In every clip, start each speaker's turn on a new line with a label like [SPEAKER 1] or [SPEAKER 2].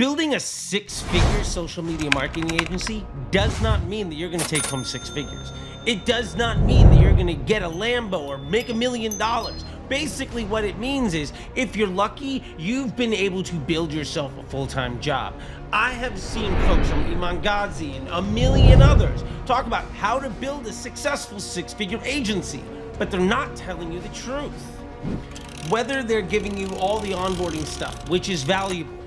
[SPEAKER 1] Building a six-figure social media marketing agency does not mean that you're gonna take home six figures. It does not mean that you're gonna get a Lambo or make $1 million. Basically what it means is, if you're lucky, you've been able to build yourself a full-time job. I have seen folks from Iman Ghazi and a million others talk about how to build a successful six-figure agency, but they're not telling you the truth. Whether they're giving you all the onboarding stuff, which is valuable,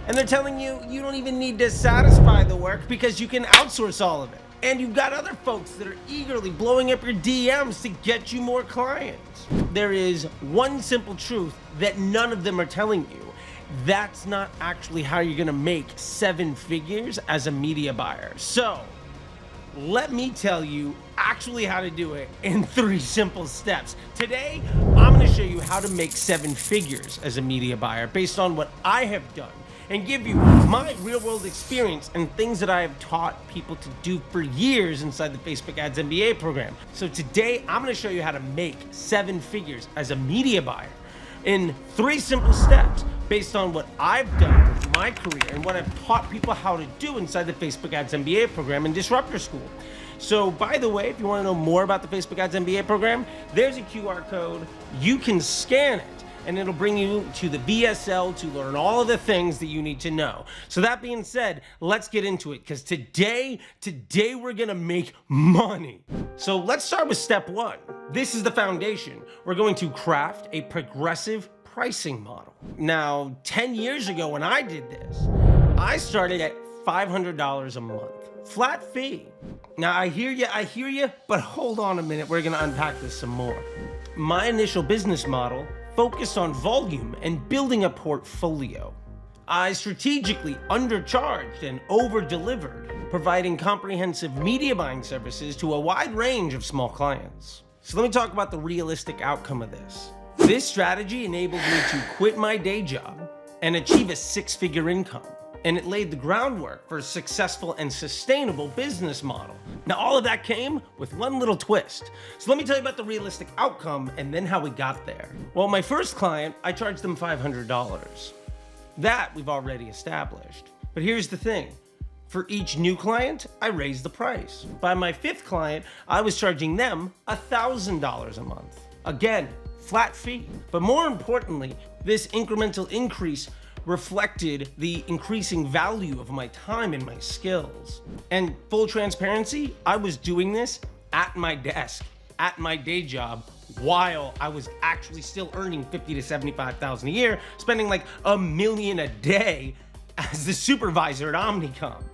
[SPEAKER 1] and they're telling you you don't even need to satisfy the work because you can outsource all of it. And you've got other folks that are eagerly blowing up your DMs to get you more clients. There is one simple truth that none of them are telling you. That's not actually how you're gonna make 7 figures as a media buyer. So, let me tell you actually how to do it in 3 simple steps. Today, I'm gonna show you how to make 7 figures as a media buyer based on what I have done, and give you my real-world experience and things that I have taught people to do for years inside the Facebook Ads MBA program. So today, I'm gonna show you how to make 7 figures as a media buyer in 3 simple steps based on what I've done with my career and what I've taught people how to do inside the Facebook Ads MBA program and Disruptor School. So by the way, if you wanna know more about the Facebook Ads MBA program, there's a QR code. You can scan it, and it'll bring you to the VSL to learn all of the things that you need to know. So that being said, let's get into it, because today we're gonna make money. So let's start with step 1. This is the foundation. We're going to craft a progressive pricing model. Now, 10 years ago when I did this, I started at $500 a month, flat fee. Now I hear you, but hold on a minute, we're gonna unpack this some more. My initial business model focused on volume and building a portfolio. I strategically undercharged and over-delivered, providing comprehensive media buying services to a wide range of small clients. So let me talk about the realistic outcome of this. This strategy enabled me to quit my day job and achieve a 6-figure income, and it laid the groundwork for a successful and sustainable business model. Now, all of that came with one little twist. So let me tell you about the realistic outcome and then how we got there. Well, my first client, I charged them $500. That we've already established. But here's the thing. For each new client, I raised the price. By my 5th client, I was charging them $1,000 a month. Again, flat fee. But more importantly, this incremental increase reflected the increasing value of my time and my skills. And full transparency, I was doing this at my desk, at my day job, while I was actually still earning $50,000 to $75,000 a year, spending like $1 million a day as the supervisor at Omnicom.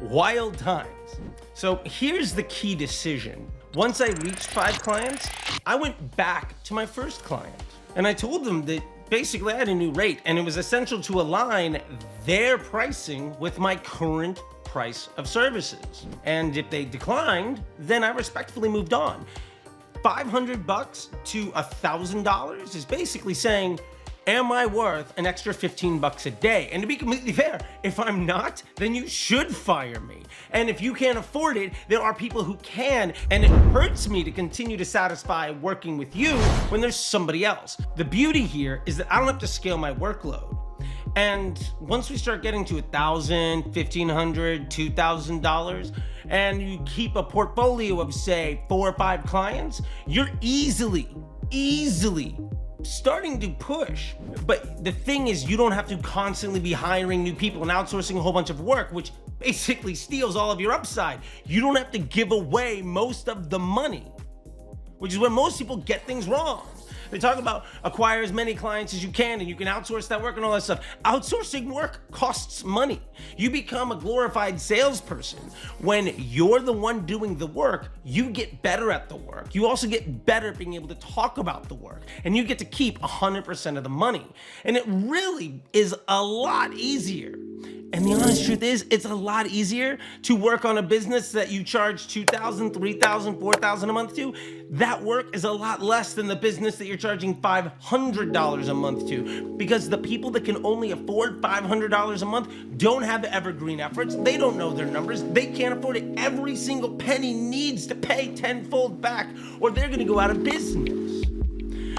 [SPEAKER 1] Wild times. So here's the key decision. Once I reached 5 clients, I went back to my first client and I told them that basically I had a new rate, and it was essential to align their pricing with my current price of services. And if they declined, then I respectfully moved on. $500 to $1,000 is basically saying, am I worth an extra $15 a day? And to be completely fair, if I'm not, then you should fire me. And if you can't afford it, there are people who can, and it hurts me to continue to satisfy working with you when there's somebody else. The beauty here is that I don't have to scale my workload. And once we start getting to $1,000, $1,500, $2,000, and you keep a portfolio of say 4 or 5 clients, you're easily starting to push. But the thing is, you don't have to constantly be hiring new people and outsourcing a whole bunch of work, which basically steals all of your upside. You don't have to give away most of the money, which is where most people get things wrong. They talk about acquire as many clients as you can and you can outsource that work and all that stuff. Outsourcing work costs money. You become a glorified salesperson. When you're the one doing the work, you get better at the work. You also get better at being able to talk about the work, and you get to keep 100% of the money. And it really is a lot easier. And the honest truth is, it's a lot easier to work on a business that you charge $2,000, $3,000, $4,000 a month to. That work is a lot less than the business that you're charging $500 a month to, because the people that can only afford $500 a month don't have evergreen efforts. They don't know their numbers. They can't afford it. Every single penny needs to pay tenfold back, or they're gonna go out of business.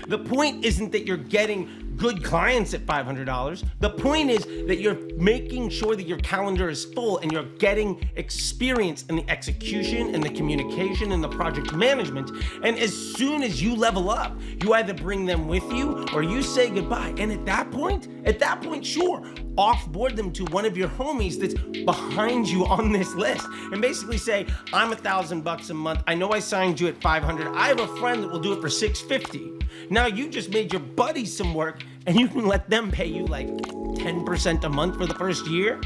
[SPEAKER 1] The point isn't that you're getting good clients at $500. The point is that you're making sure that your calendar is full and you're getting experience in the execution and the communication and the project management. And as soon as you level up, you either bring them with you or you say goodbye. And at that point, sure, offboard them to one of your homies that's behind you on this list and basically say, I'm $1,000 a month. I know I signed you at 500. I have a friend that will do it for 650. Now you just made your buddy some work and you can let them pay you like 10% a month for the first year.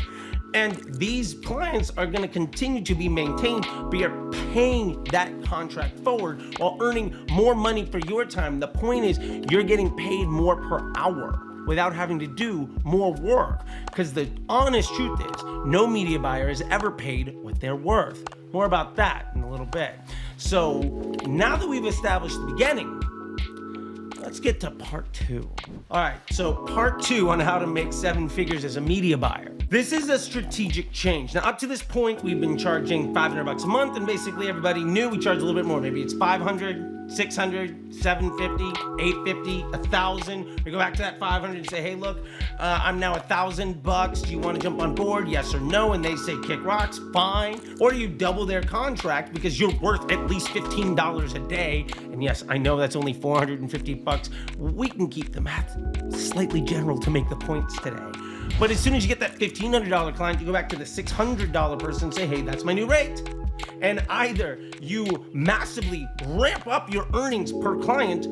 [SPEAKER 1] And these clients are going to continue to be maintained, but you're paying that contract forward while earning more money for your time. The point is you're getting paid more per hour without having to do more work. Because the honest truth is, no media buyer is ever paid what they're worth. More about that in a little bit. So now that we've established the beginning, let's get to part 2. All right, so part 2 on how to make 7 figures as a media buyer. This is a strategic change. Now, up to this point, we've been charging $500 a month, and basically everybody knew we charge a little bit more. Maybe it's 500, 600, 750, 850, 1,000. We go back to that 500 and say, hey, look, I'm now $1,000. Do you want to jump on board? Yes or no? And they say, kick rocks, fine. Or do you double their contract because you're worth at least $15 a day? And yes, I know that's only $450. We can keep the math slightly general to make the points today. But as soon as you get that $1,500 client, you go back to the $600 person and say, hey, that's my new rate. And either you massively ramp up your earnings per client,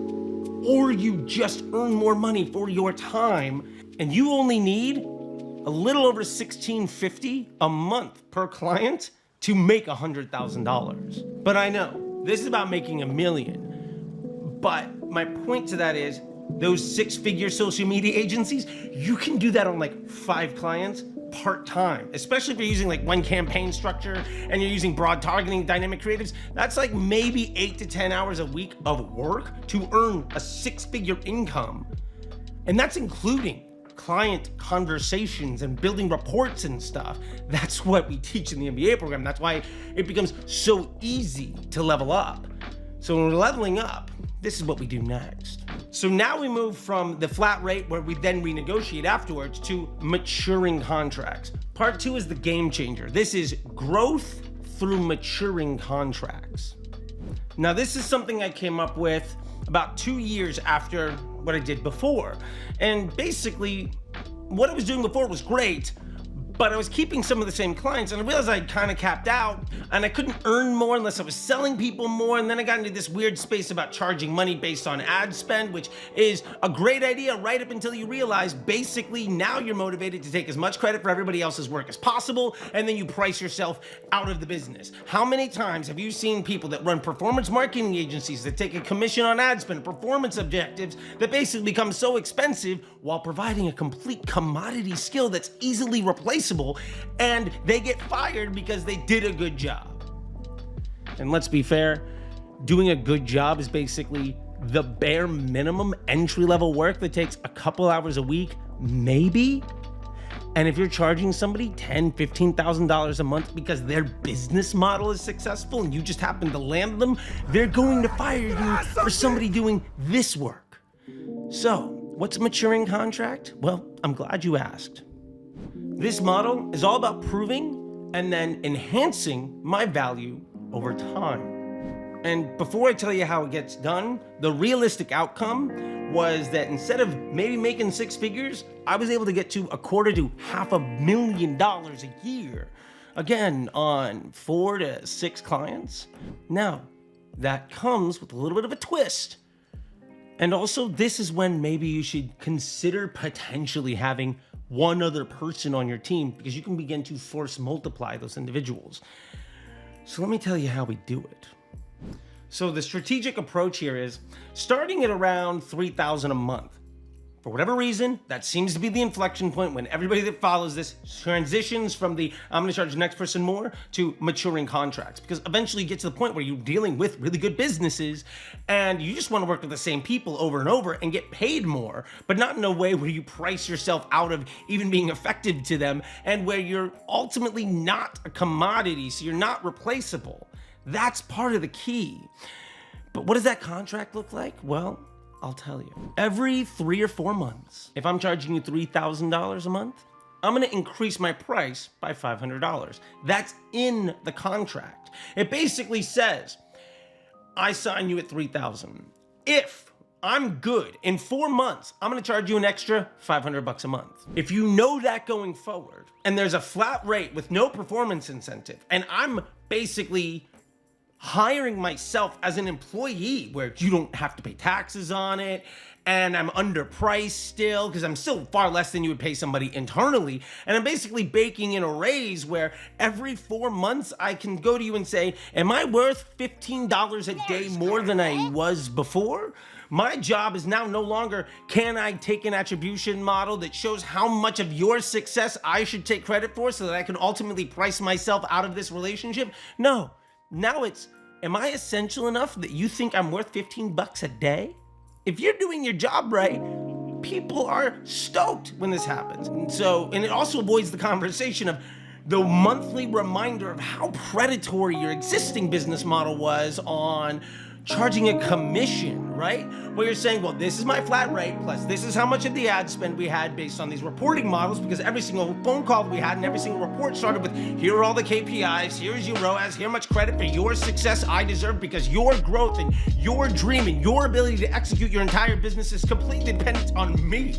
[SPEAKER 1] or you just earn more money for your time, and you only need a little over $1,650 a month per client to make $100,000. But I know this is about making $1 million. But my point to that is, those 6-figure social media agencies, you can do that on like 5 clients part-time, especially if you're using like one campaign structure and you're using broad targeting, dynamic creatives. That's like maybe 8 to 10 hours a week of work to earn a 6-figure income. And that's including client conversations and building reports and stuff. That's what we teach in the MBA program. That's why it becomes so easy to level up. So when we're leveling up, this is what we do next. So now we move from the flat rate, where we then renegotiate afterwards, to maturing contracts. Part 2 is the game changer. This is growth through maturing contracts. Now, this is something I came up with about 2 years after what I did before. And basically, what I was doing before was great, but I was keeping some of the same clients, and I realized I kind of capped out and I couldn't earn more unless I was selling people more. And then I got into this weird space about charging money based on ad spend, which is a great idea right up until you realize basically now you're motivated to take as much credit for everybody else's work as possible, and then you price yourself out of the business. How many times have you seen people that run performance marketing agencies that take a commission on ad spend, performance objectives that basically become so expensive while providing a complete commodity skill that's easily replaceable, and they get fired because they did a good job? And let's be fair, doing a good job is basically the bare minimum entry-level work that takes a couple hours a week, maybe. And if you're charging somebody $10,000, $15,000 a month because their business model is successful and you just happen to land them, they're going to fire you for somebody doing this work. So, what's a maturing contract? Well, I'm glad you asked. This model is all about proving and then enhancing my value over time. And before I tell you how it gets done, the realistic outcome was that instead of maybe making 6 figures, I was able to get to $250,000 to $500,000 a year. Again, on 4 to 6 clients. Now, that comes with a little bit of a twist. And also, this is when maybe you should consider potentially having one other person on your team, because you can begin to force multiply those individuals. So let me tell you how we do it. So the strategic approach here is starting at around $3,000 a month. For whatever reason, that seems to be the inflection point when everybody that follows this transitions from the I'm gonna charge the next person more to maturing contracts. Because eventually you get to the point where you're dealing with really good businesses and you just wanna work with the same people over and over and get paid more, but not in a way where you price yourself out of even being effective to them, and where you're ultimately not a commodity, so you're not replaceable. That's part of the key. But what does that contract look like? Well, I'll tell you. Every 3 or 4 months, if I'm charging you $3,000 a month, I'm gonna increase my price by $500. That's in the contract. It basically says, I sign you at $3,000. If I'm good in 4 months, I'm gonna charge you an extra $500 a month. If you know that going forward, and there's a flat rate with no performance incentive, and I'm basically hiring myself as an employee where you don't have to pay taxes on it, and I'm underpriced still because I'm still far less than you would pay somebody internally, and I'm basically baking in a raise where every 4 months I can go to you and say, am I worth $15 a day more than I was before? My job is now no longer, can I take an attribution model that shows how much of your success I should take credit for so that I can ultimately price myself out of this relationship? No. Now it's, am I essential enough that you think I'm worth $15 a day? If you're doing your job right, people are stoked when this happens. And it also avoids the conversation of the monthly reminder of how predatory your existing business model was on charging a commission, right? Where you're saying, well, this is my flat rate, plus this is how much of the ad spend we had based on these reporting models, because every single phone call we had and every single report started with, here are all the KPIs, here's your ROAS, here much credit for your success I deserve because your growth and your dream and your ability to execute your entire business is completely dependent on me,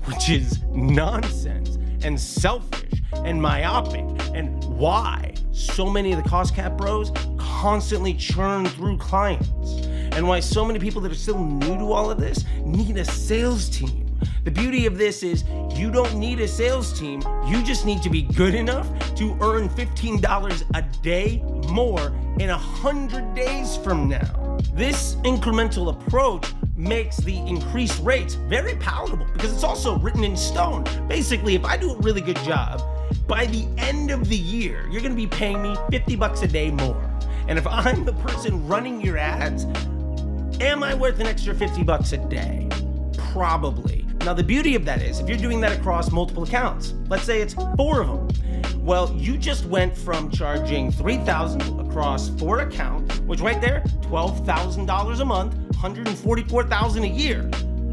[SPEAKER 1] which is nonsense and selfish and myopic, and why so many of the cost cap bros constantly churn through clients, and why so many people that are still new to all of this need a sales team. The beauty of this is you don't need a sales team, you just need to be good enough to earn $15 a day more in 100 days from now. This incremental approach makes the increased rates very palatable because it's also written in stone. Basically, if I do a really good job, by the end of the year, you're gonna be paying me $50 a day more. And if I'm the person running your ads, am I worth an extra $50 a day? Probably. Now, the beauty of that is, if you're doing that across multiple accounts, let's say it's 4 of them, well, you just went from charging $3,000 across 4 accounts, which right there, $12,000 a month, $144,000 a year.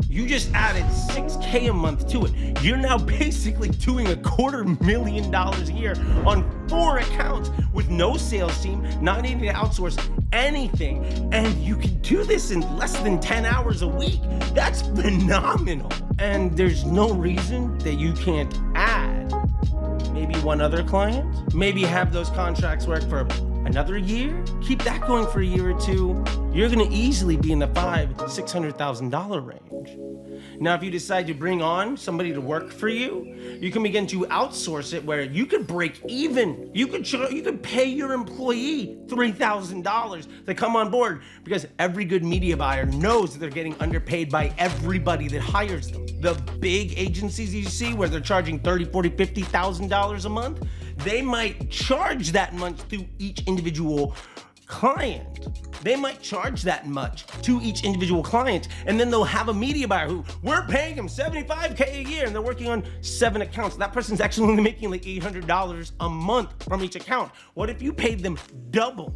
[SPEAKER 1] You just added $6K a month to it. You're now basically doing $250,000 a year on 4 accounts with no sales team, not needing to outsource anything. And you can do this in less than 10 hours a week. That's phenomenal. And there's no reason that you can't add maybe 1 other client, maybe have those contracts work for another year, keep that going for a year or 2, you're gonna easily be in the $500,000-$600,000 range. Now, if you decide to bring on somebody to work for you, you can begin to outsource it where you could break even. You could pay your employee $3,000 to come on board because every good media buyer knows that they're getting underpaid by everybody that hires them. The big agencies you see where they're charging $30,000, $40,000, $50,000 a month, they might charge that much to each individual client. They might charge that much to each individual client, and then they'll have a media buyer who, we're paying him $75K a year, and they're working on 7 accounts. That person's actually only making like $800 a month from each account. What if you paid them double?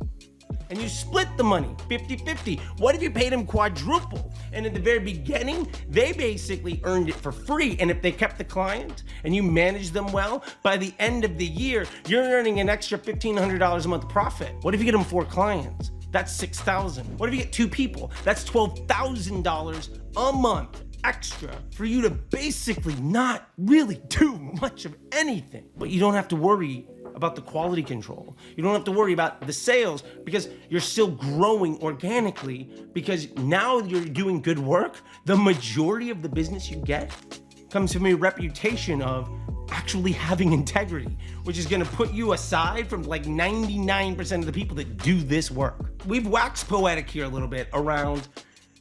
[SPEAKER 1] And you split the money 50-50. What if you paid them quadruple? And at the very beginning, they basically earned it for free. And if they kept the client and you managed them well, by the end of the year, you're earning an extra $1,500 a month profit. What if you get them 4 clients? That's $6,000. What if you get 2 people? That's $12,000 a month extra for you to basically not really do much of anything. But you don't have to worry about the quality control. You don't have to worry about the sales because you're still growing organically, because now you're doing good work. The majority of the business you get comes from a reputation of actually having integrity, which is gonna put you aside from like 99% of the people that do this work. We've waxed poetic here a little bit around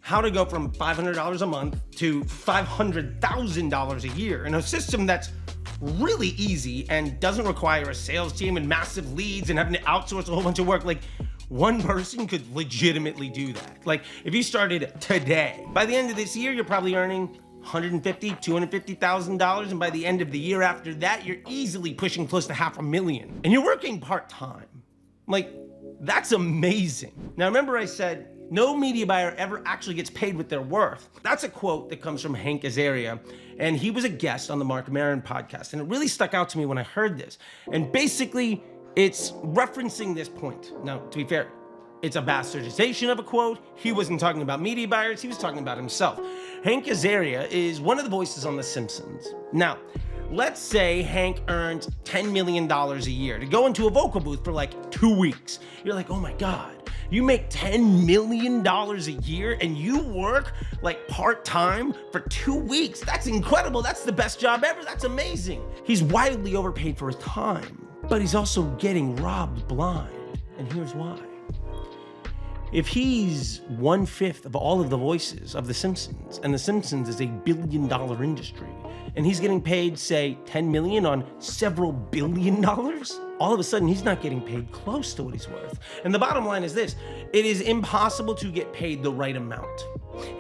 [SPEAKER 1] how to go from $500 a month to $500,000 a year in a system that's really easy and doesn't require a sales team and massive leads and having to outsource a whole bunch of work. Like, one person could legitimately do that. Like, if you started today, by the end of this year, you're probably earning $150,000, $250,000, and by the end of the year after that, you're easily pushing close to $500,000. And you're working part-time. Like, that's amazing. Now, remember I said No media buyer ever actually gets paid what they're worth. That's a quote that comes from Hank Azaria, and he was a guest on the Mark Maron podcast, and it really stuck out to me when I heard this. And basically, it's referencing this point. Now, to be fair, it's a bastardization of a quote. He wasn't talking about media buyers, he was talking about himself. Hank Azaria is one of the voices on The Simpsons. Now, let's say Hank earns $10 million a year to go into a vocal booth for like 2 weeks. You're like, oh my God, you make $10 million a year and you work like part-time for 2 weeks. That's incredible. That's the best job ever. That's amazing. He's widely overpaid for his time, but he's also getting robbed blind. And here's why. If he's 1/5 of all of the voices of The Simpsons, and The Simpsons is a billion-dollar industry, and he's getting paid, say, 10 million on several billion dollars, all of a sudden he's not getting paid close to what he's worth. And the bottom line is this: it is impossible to get paid the right amount.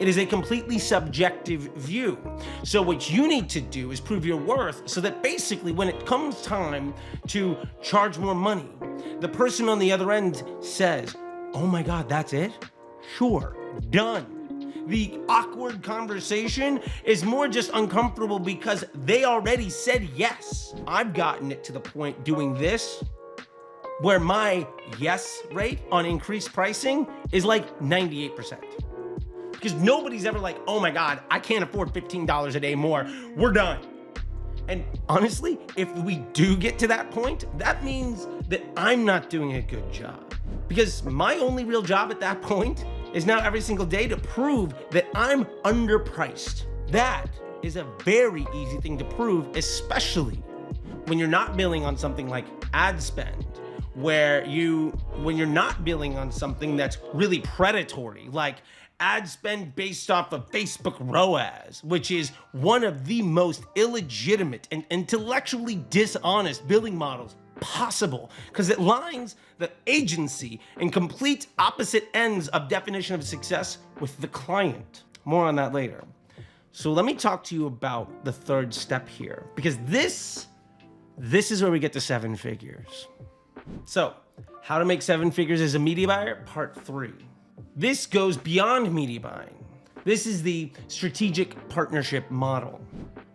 [SPEAKER 1] It is a completely subjective view. So what you need to do is prove your worth so that basically when it comes time to charge more money, the person on the other end says, oh my God, that's it? Sure, done. The awkward conversation is more just uncomfortable because they already said yes. I've gotten it to the point doing this where my yes rate on increased pricing is like 98%. Because nobody's ever like, oh my God, I can't afford $15 a day more. We're done. And honestly, if we do get to that point, that means that I'm not doing a good job. Because my only real job at that point is now every single day to prove that I'm underpriced. That is a very easy thing to prove, especially when you're not billing on something like ad spend, when you're not billing on something that's really predatory, like ad spend based off of Facebook ROAS, which is one of the most illegitimate and intellectually dishonest billing models possible, because it lines the agency in complete opposite ends of definition of success with the client. More on that later. So let me talk to you about the third step here, because this is where we get to 7 figures. So how to make 7 figures as a media buyer, part 3. This goes beyond media buying. This is the strategic partnership model.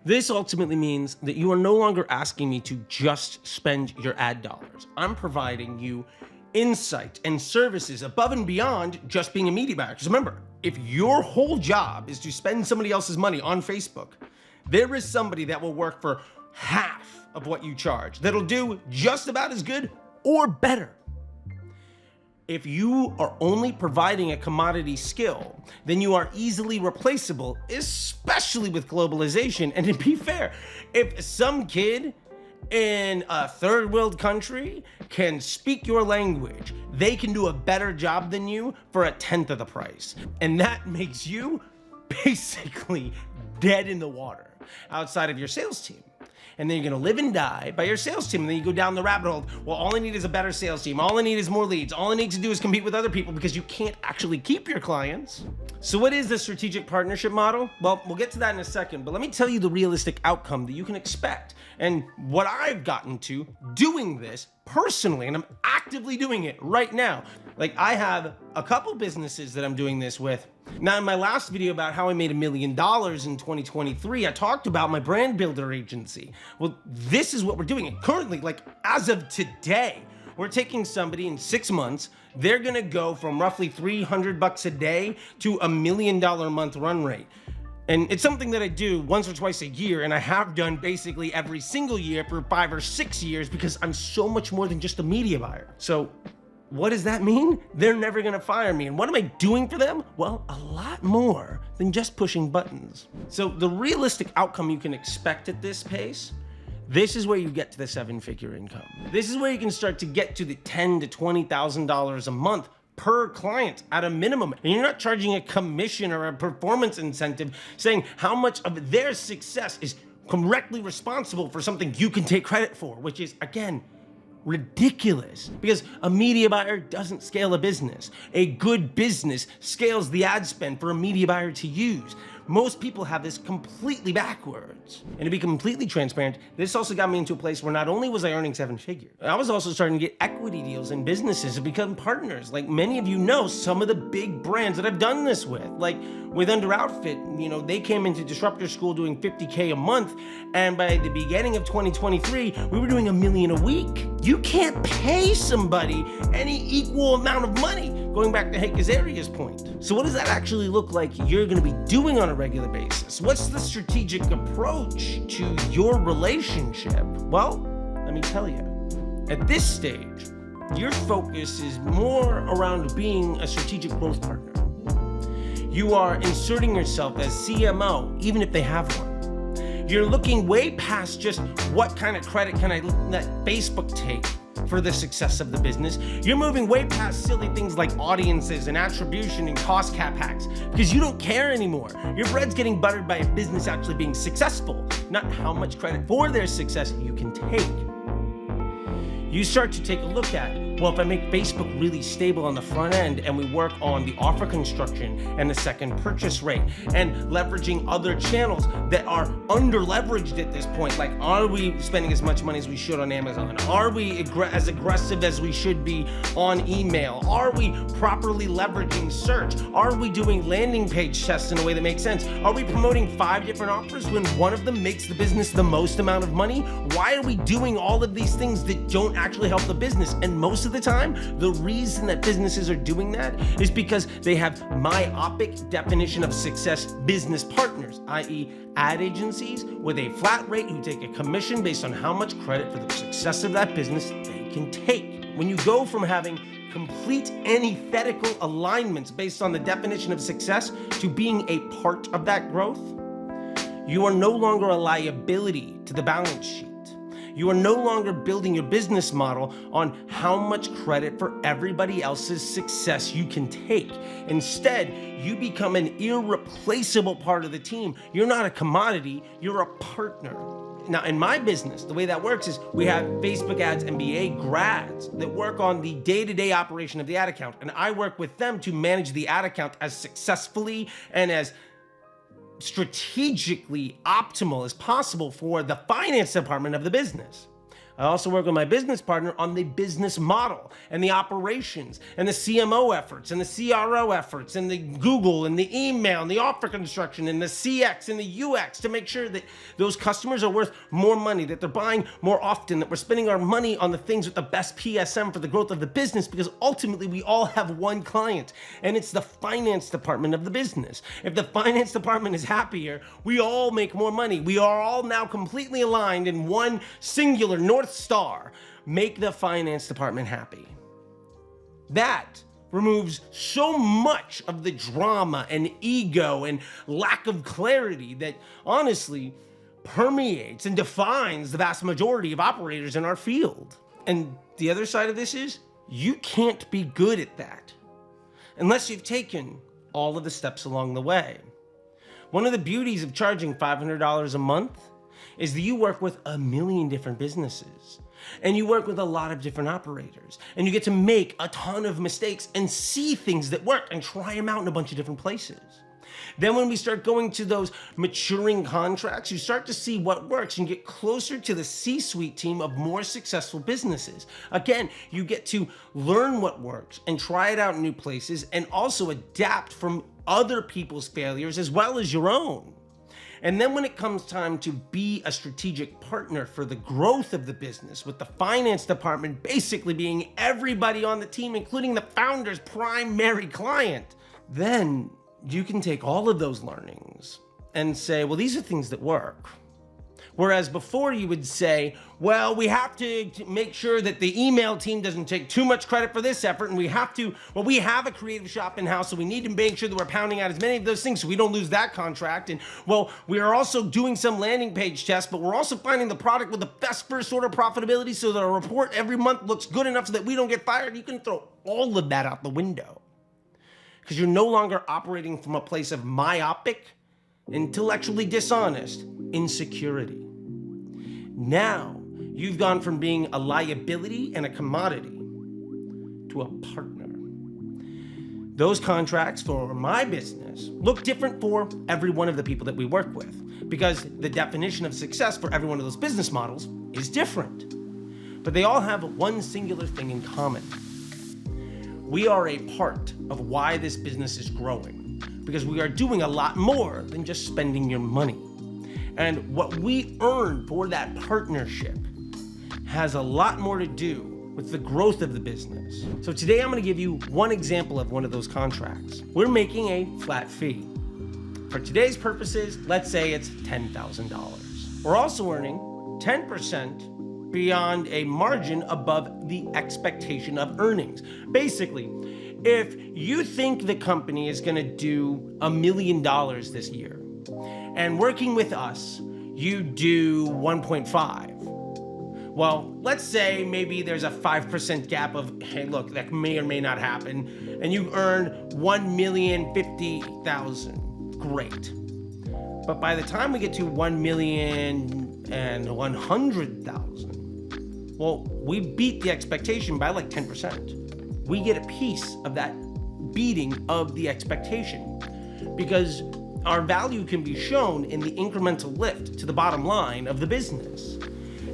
[SPEAKER 1] This ultimately means that you are no longer asking me to just spend your ad dollars. I'm providing you insight and services above and beyond just being a media buyer. Because remember, if your whole job is to spend somebody else's money on Facebook, there is somebody that will work for half of what you charge, that'll do just about as good or better. If you are only providing a commodity skill, then you are easily replaceable, especially with globalization. And to be fair, if some kid in a third world country can speak your language, they can do a better job than you for 1/10 of the price. And that makes you basically dead in the water outside of your sales team. And then you're gonna live and die by your sales team. And then you go down the rabbit hole. Well, all I need is a better sales team. All I need is more leads. All I need to do is compete with other people, because you can't actually keep your clients. So what is the strategic partnership model? Well, we'll get to that in a second, but let me tell you the realistic outcome that you can expect and what I've gotten to doing this personally, and I'm actively doing it right now. Like, I have a couple businesses that I'm doing this with. Now, in my last video about how I made $1 million in 2023, I talked about my brand builder agency. Well, this is what we're doing. And currently, like as of today, we're taking somebody in 6 months, they're gonna go from roughly $300 a day to $1 million a month run rate. And it's something that I do once or twice a year, and I have done basically every single year for 5 or 6 years, because I'm so much more than just a media buyer. So what does that mean? They're never gonna fire me. And what am I doing for them? Well, a lot more than just pushing buttons. So the realistic outcome you can expect at this pace, this is where you get to the 7-figure income. This is where you can start to get to the $10,000 to $20,000 a month per client at a minimum. And you're not charging a commission or a performance incentive saying how much of their success is correctly responsible for something you can take credit for, which is, again, ridiculous, because a media buyer doesn't scale a business. A good business scales the ad spend for a media buyer to use. Most people have this completely backwards. And to be completely transparent, this also got me into a place where not only was I earning 7 figures, I was also starting to get equity deals in businesses and become partners. Like many of you know, some of the big brands that I've done this with, like with Under Outfit, they came into Disruptor School doing $50K a month. And by the beginning of 2023, we were doing $1 million a week. You can't pay somebody any equal amount of money, going back to Hank Azaria's point. So what does that actually look like you're gonna be doing on a regular basis? What's the strategic approach to your relationship? Well, let me tell you. At this stage, your focus is more around being a strategic growth partner. You are inserting yourself as CMO, even if they have one. You're looking way past just what kind of credit can I let Facebook take for the success of the business. You're moving way past silly things like audiences and attribution and cost cap hacks because you don't care anymore. Your bread's getting buttered by a business actually being successful, not how much credit for their success you can take. You start to take a look at, well, if I make Facebook really stable on the front end and we work on the offer construction and the second purchase rate and leveraging other channels that are under leveraged at this point, like are we spending as much money as we should on Amazon? Are we as aggressive as we should be on email? Are we properly leveraging search? Are we doing landing page tests in a way that makes sense? Are we promoting 5 different offers when one of them makes the business the most amount of money? Why are we doing all of these things that don't actually help the business? And most of the time, the reason that businesses are doing that is because they have myopic definition of success business partners, i.e. ad agencies with a flat rate who take a commission based on how much credit for the success of that business they can take. When you go from having complete antithetical alignments based on the definition of success to being a part of that growth, you are no longer a liability to the balance sheet. You are no longer building your business model on how much credit for everybody else's success you can take. Instead, you become an irreplaceable part of the team. You're not a commodity, you're a partner. Now, in my business, the way that works is we have Facebook Ads MBA grads that work on the day-to-day operation of the ad account, and I work with them to manage the ad account as successfully and as strategically optimal as possible for the finance department of the business. I also work with my business partner on the business model and the operations and the CMO efforts and the CRO efforts and the Google and the email and the offer construction and the CX and the UX to make sure that those customers are worth more money, that they're buying more often, that we're spending our money on the things with the best PSM for the growth of the business, because ultimately we all have one client and it's the finance department of the business. If the finance department is happier, we all make more money. We are all now completely aligned in one singular North Star. Make the finance department happy. That removes so much of the drama and ego and lack of clarity that honestly permeates and defines the vast majority of operators in our field. And the other side of this is you can't be good at that unless you've taken all of the steps along the way. One of the beauties of charging $500 a month is that you work with 1 million different businesses and you work with a lot of different operators and you get to make a ton of mistakes and see things that work and try them out in a bunch of different places. Then when we start going to those maturing contracts, you start to see what works and get closer to the C-suite team of more successful businesses. Again, you get to learn what works and try it out in new places and also adapt from other people's failures as well as your own. And then when it comes time to be a strategic partner for the growth of the business, with the finance department basically being everybody on the team, including the founder's primary client, then you can take all of those learnings and say, well, these are things that work. Whereas before you would say, well, we have to make sure that the email team doesn't take too much credit for this effort, and we have a creative shop in-house, so we need to make sure that we're pounding out as many of those things so we don't lose that contract. And well, we are also doing some landing page tests, but we're also finding the product with the best first order profitability so that our report every month looks good enough so that we don't get fired. You can throw all of that out the window because you're no longer operating from a place of myopic, intellectually dishonest insecurity. Now, you've gone from being a liability and a commodity to a partner. Those contracts for my business look different for every one of the people that we work with, because the definition of success for every one of those business models is different. But they all have one singular thing in common. We are a part of why this business is growing, because we are doing a lot more than just spending your money. And what we earn for that partnership has a lot more to do with the growth of the business. So today I'm going to give you one example of one of those contracts. We're making a flat fee. For today's purposes, let's say it's $10,000. We're also earning 10% beyond a margin above the expectation of earnings. Basically, if you think the company is going to do $1 million this year, and working with us, you do 1.5. Well, let's say maybe there's a 5% gap of, hey, look, that may or may not happen, and you earn $1,050,000. Great. But by the time we get to $1,100,000, well, we beat the expectation by like 10%. We get a piece of that beating of the expectation, because our value can be shown in the incremental lift to the bottom line of the business.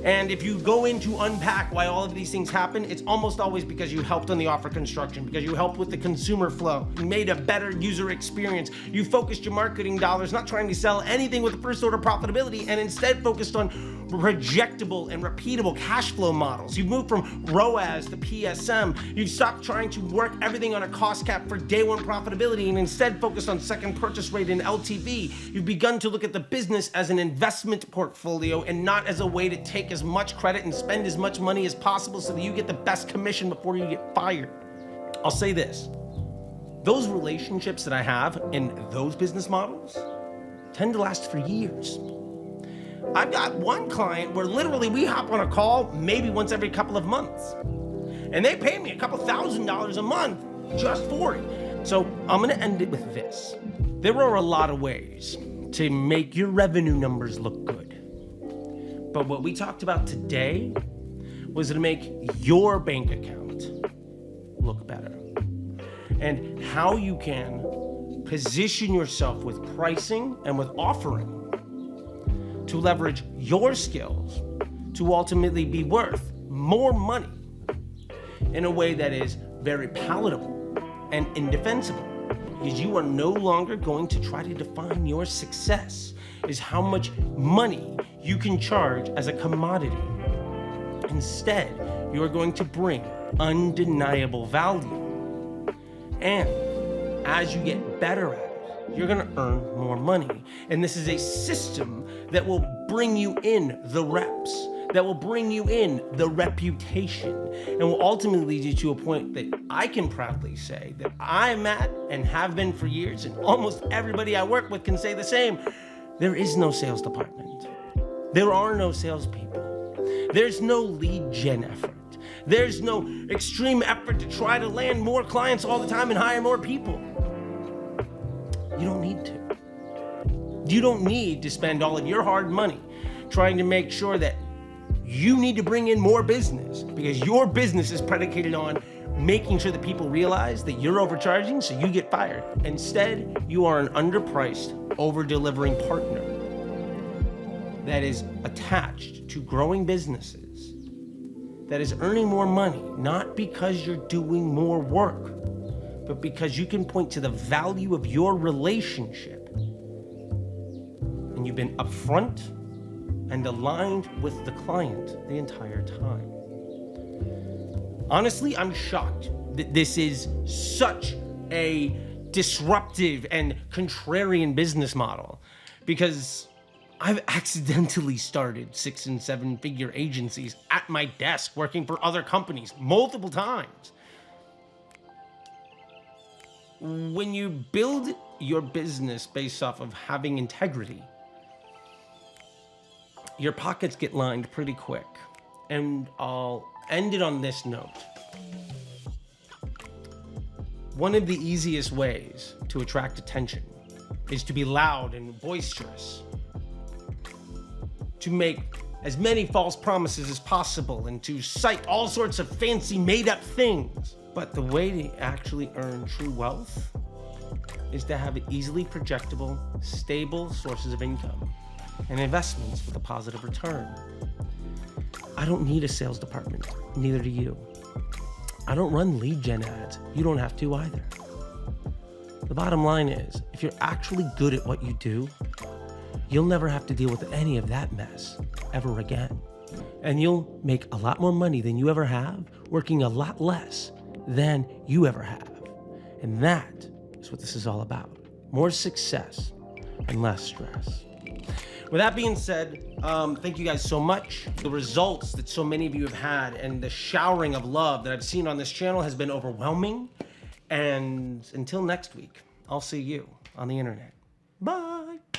[SPEAKER 1] And if you go in to unpack why all of these things happen, it's almost always because you helped on the offer construction, because you helped with the consumer flow, you made a better user experience, you focused your marketing dollars not trying to sell anything with the first order profitability, and instead focused on projectable and repeatable cash flow models. You've moved from ROAS to PSM. You've stopped trying to work everything on a cost cap for day one profitability and instead focused on second purchase rate and LTV. You've begun to look at the business as an investment portfolio and not as a way to take as much credit and spend as much money as possible so that you get the best commission before you get fired. I'll say this. Those relationships that I have in those business models tend to last for years. I've got one client where literally we hop on a call maybe once every couple of months, and they pay me a couple $1,000s a month just for it. So I'm gonna end it with this. There are a lot of ways to make your revenue numbers look good. But what we talked about today was to make your bank account look better, and how you can position yourself with pricing and with offering to leverage your skills to ultimately be worth more money in a way that is very palatable and indefensible. Because you are no longer going to try to define your success as how much money you can charge as a commodity. Instead, you are going to bring undeniable value. And as you get better at it, you're gonna earn more money. And this is a system that will bring you in the reps, that will bring you in the reputation, and will ultimately lead you to a point that I can proudly say that I'm at and have been for years, and almost everybody I work with can say the same. There is no sales department. There are no salespeople. There's no lead gen effort. There's no extreme effort to try to land more clients all the time and hire more people. You don't need to. You don't need to spend all of your hard money trying to make sure that you need to bring in more business, because your business is predicated on making sure that people realize that you're overcharging so you get fired. Instead, you are an underpriced, over-delivering partner that is attached to growing businesses, that is earning more money, not because you're doing more work, but because you can point to the value of your relationship, and you've been upfront and aligned with the client the entire time. Honestly, I'm shocked that this is such a disruptive and contrarian business model, because I've accidentally started 6- and 7-figure agencies at my desk working for other companies multiple times. When you build your business based off of having integrity, your pockets get lined pretty quick. And I'll end it on this note. One of the easiest ways to attract attention is to be loud and boisterous, to make as many false promises as possible, and to cite all sorts of fancy made-up things. But the way to actually earn true wealth is to have easily projectable, stable sources of income and investments with a positive return. I don't need a sales department, neither do you. I don't run lead gen ads. You don't have to either. The bottom line is, if you're actually good at what you do, you'll never have to deal with any of that mess ever again. And you'll make a lot more money than you ever have, working a lot less than you ever have. And that is what this is all about. More success and less stress. With that being said, thank you guys so much. The results that so many of you have had and the showering of love that I've seen on this channel has been overwhelming. And until next week, I'll see you on the internet.